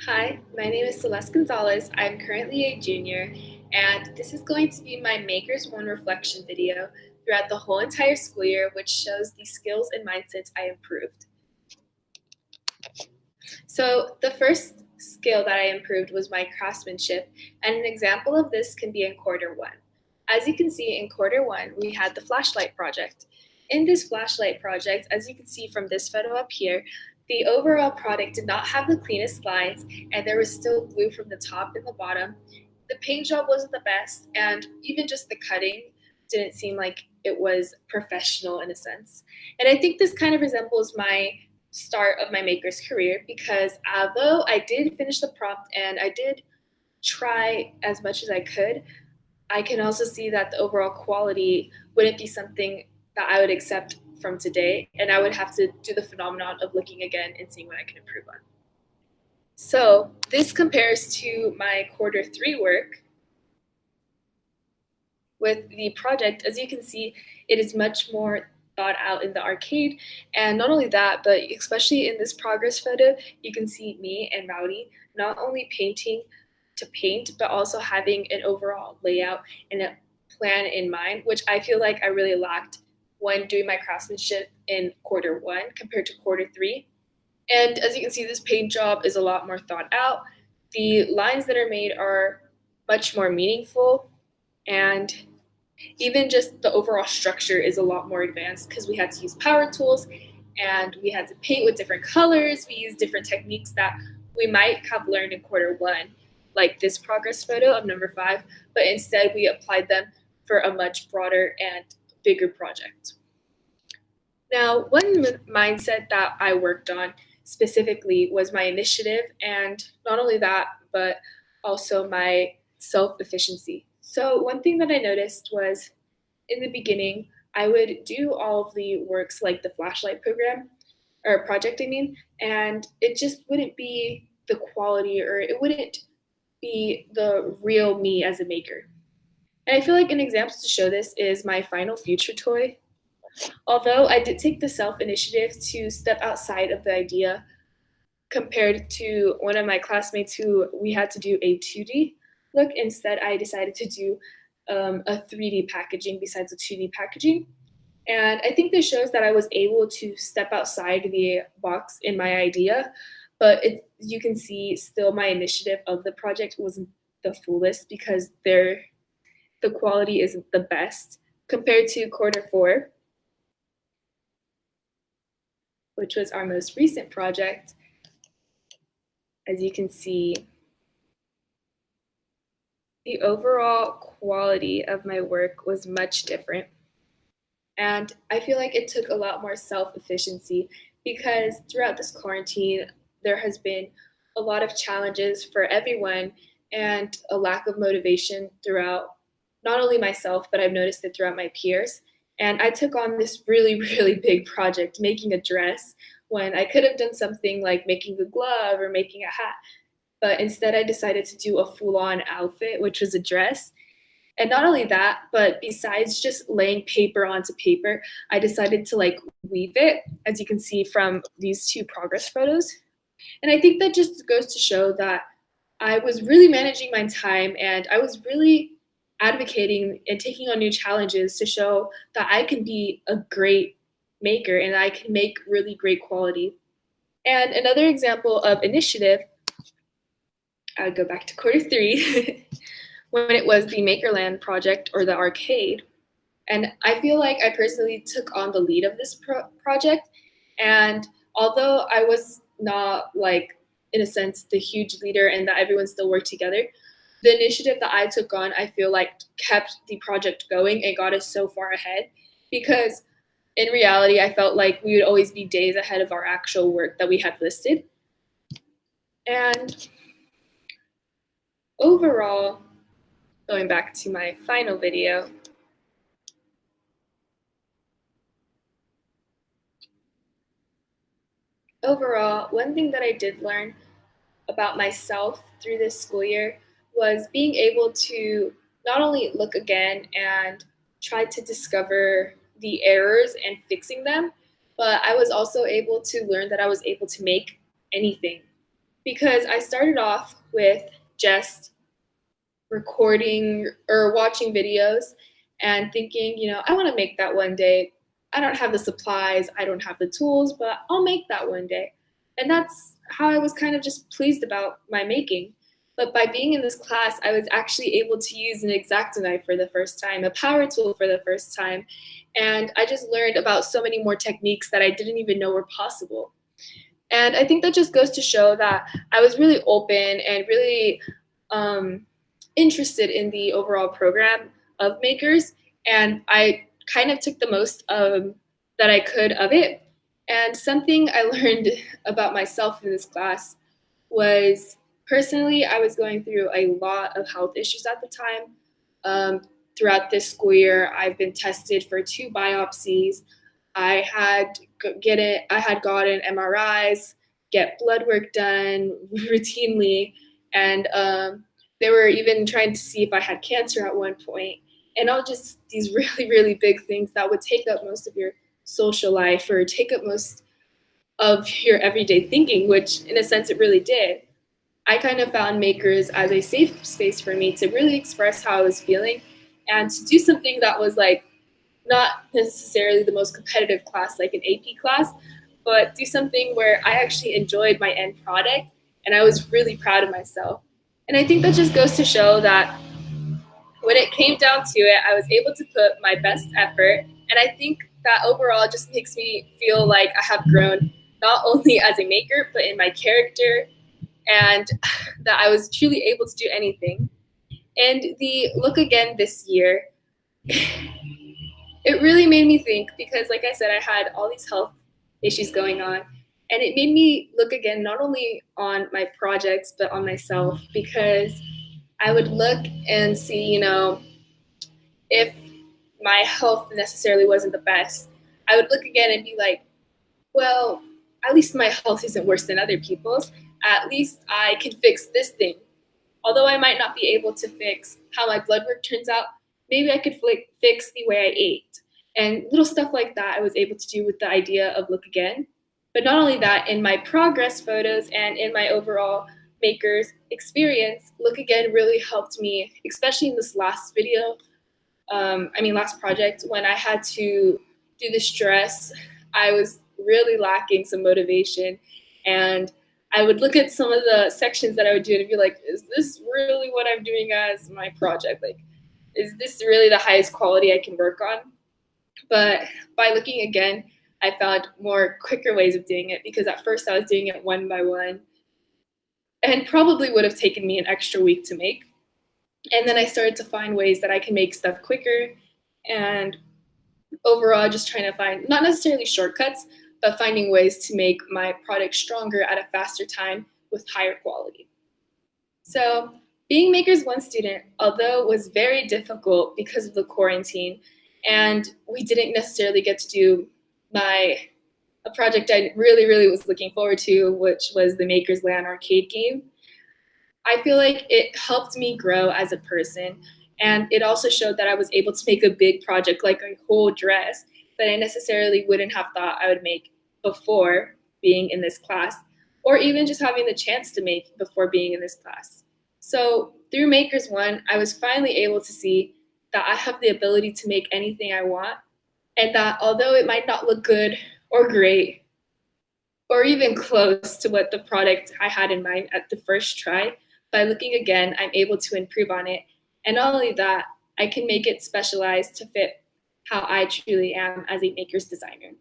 Hi, my name is Celeste Gonzalez. I'm currently a junior, and this is going to be my Maker's One reflection video throughout the whole entire school year, which shows the skills and mindsets I improved. So, the first skill that I improved was my craftsmanship, and an example of this can be in quarter one. As you can see, in quarter one, we had the flashlight project. In this flashlight project, as you can see from this photo up here, the overall product did not have the cleanest lines, and there was still glue from the top and the bottom. The paint job wasn't the best, and even just the cutting didn't seem like it was professional in a sense. And I think this kind of resembles my start of my maker's career because although I did finish the prompt and I did try as much as I could, I can also see that the overall quality wouldn't be something that I would accept from today, and I would have to do the phenomenon of looking again and seeing what I can improve on. So this compares to my quarter three work with the project. As you can see, it is much more thought out in the arcade. And not only that, but especially in this progress photo, you can see me and Rowdy not only painting to paint, but also having an overall layout and a plan in mind, which I feel like I really lacked when doing my craftsmanship in quarter one compared to quarter three. And as you can see, this paint job is a lot more thought out. The lines that are made are much more meaningful, and even just the overall structure is a lot more advanced because we had to use power tools and we had to paint with different colors. We used different techniques that we might have learned in quarter one, like this progress photo of number 5, but instead we applied them for a much broader and bigger project. Now, one mindset that I worked on specifically was my initiative, and not only that, but also my self efficiency. So, one thing that I noticed was in the beginning, I would do all of the works like the flashlight program or project, I mean, and it just wouldn't be the quality or it wouldn't be the real me as a maker. And I feel like an example to show this is my final future toy. Although I did take the self initiative to step outside of the idea compared to one of my classmates who we had to do a 2D look, instead, I decided to do a 3D packaging besides the 2D packaging. And I think this shows that I was able to step outside the box in my idea, but you can see still my initiative of the project wasn't the fullest because the quality isn't the best compared to quarter four, which was our most recent project. As you can see, the overall quality of my work was much different. And I feel like it took a lot more self efficiency because throughout this quarantine, there has been a lot of challenges for everyone and a lack of motivation throughout not only myself, but I've noticed it throughout my peers. And I took on this really, really big project, making a dress, when I could have done something like making a glove or making a hat. But instead, I decided to do a full on outfit, which was a dress. And not only that, but besides just laying paper onto paper, I decided to like weave it, as you can see from these two progress photos. And I think that just goes to show that I was really managing my time and I was really advocating and taking on new challenges to show that I can be a great maker and I can make really great quality. And another example of initiative, I would go back to quarter three when it was the Makerland project or the arcade. And I feel like I personally took on the lead of this project. And although I was not like, in a sense, the huge leader and that everyone still worked together, the initiative that I took on, I feel like kept the project going and got us so far ahead because in reality, I felt like we would always be days ahead of our actual work that we had listed. And overall, going back to my final video, overall, one thing that I did learn about myself through this school year was being able to not only look again and try to discover the errors and fixing them, but I was also able to learn that I was able to make anything. because I started off with just recording or watching videos and thinking, I want to make that one day. I don't have the supplies, I don't have the tools, but I'll make that one day. And that's how I was kind of just pleased about my making. But by being in this class, I was actually able to use an X-Acto knife for the first time, a power tool for the first time. And I just learned about so many more techniques that I didn't even know were possible. And I think that just goes to show that I was really open and really um, interested in the overall program of makers, and I kind of took the most that I could of it. And something I learned about myself in this class was personally, I was going through a lot of health issues at the time. Um, Throughout this school year, I've been tested for 2 biopsies. I had gotten MRIs, get blood work done routinely, and they were even trying to see if I had cancer at one point. And all just these really, really big things that would take up most of your social life or take up most of your everyday thinking, which in a sense it really did. I kind of found makers as a safe space for me to really express how I was feeling and to do something that was like not necessarily the most competitive class like an AP class, but do something where I actually enjoyed my end product and I was really proud of myself. And I think that just goes to show that when it came down to it, I was able to put my best effort. And I think that overall just makes me feel like I have grown not only as a maker, but in my character, and that I was truly able to do anything. And the look again this year, it really made me think because, like I said, I had all these health issues going on. And it made me look again, not only on my projects, but on myself because I would look and see, if my health necessarily wasn't the best, I would look again and be like, well, at least my health isn't worse than other people's. At least I can fix this thing. Although I might not be able to fix how my blood work turns out, maybe I could fix the way I ate. And little stuff like that I was able to do with the idea of Look Again. But not only that, in my progress photos and in my overall maker's experience, Look Again really helped me, especially in this last video, last project, when I had to do the stress, I was really lacking some motivation. And I would look at some of the sections that I would do and be like, is this really what I'm doing as my project? Like, is this really the highest quality I can work on? But by looking again, I found more quicker ways of doing it because at first I was doing it one by one and probably would have taken me an extra week to make. And then I started to find ways that I can make stuff quicker and overall just trying to find not necessarily shortcuts, but finding ways to make my product stronger at a faster time with higher quality. So being Maker's One student, although it was very difficult because of the quarantine, and we didn't necessarily get to do a project I really, really was looking forward to, which was the Maker's Land arcade game. I feel like it helped me grow as a person. And it also showed that I was able to make a big project like a whole dress that I necessarily wouldn't have thought I would make before being in this class, or even just having the chance to make before being in this class. So through Makers One, I was finally able to see that I have the ability to make anything I want, and that although it might not look good or great, or even close to what the product I had in mind at the first try, by looking again, I'm able to improve on it. And not only that, I can make it specialized to fit how I truly am as a maker's designer.